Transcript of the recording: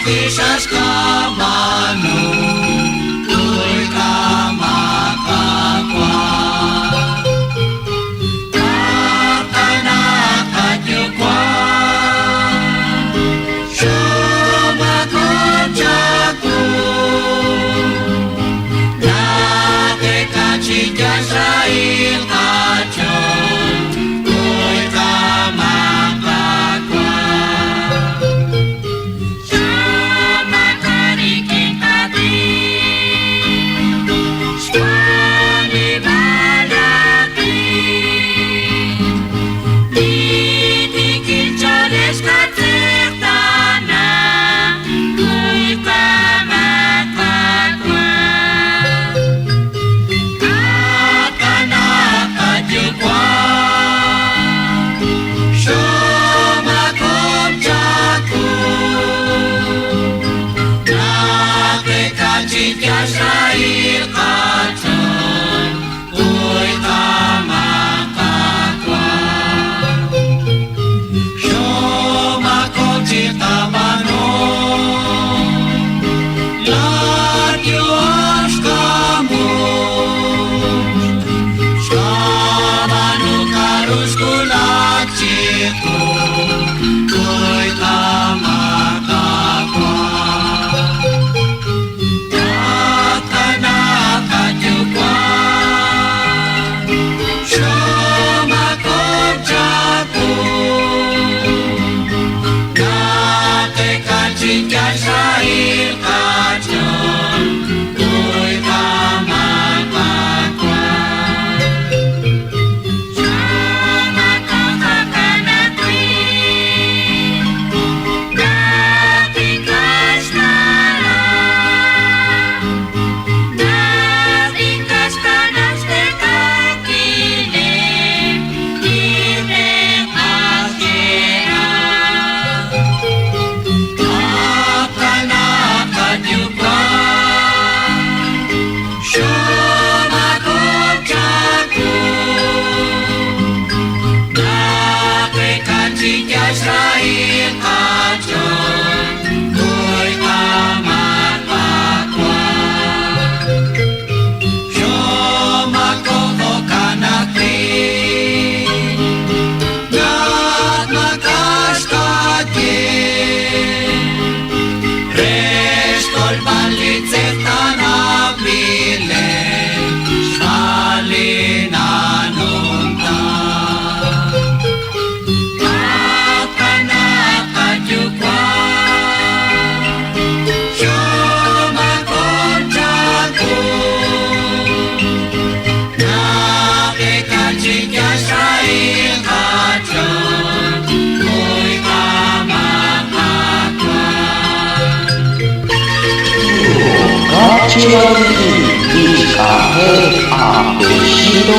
kisas kamano ko'y kamakakwa kakanakadyo sumakot siyaku nakikachidya sa ikatyon ko'y kamakakwa Jika saya kacau, oi kamakakwa. Shoma kocita manon, ladios kamu. Shamanu karus kulaciku, oi kamakakwa. Jika saya kacau, oi kamakakwa. Sama kau takkan akui, dati kasnara, dati kaskanas dekau kini, kini akhirah. Jika saya kacau, oi kamakakwa. Shoma koko kanakri, gat makas kadye. Reskol balit setanah bilen, sekali nanunta. Jika saya kacau, oi kamakakwa. Kacau di kafe apesito.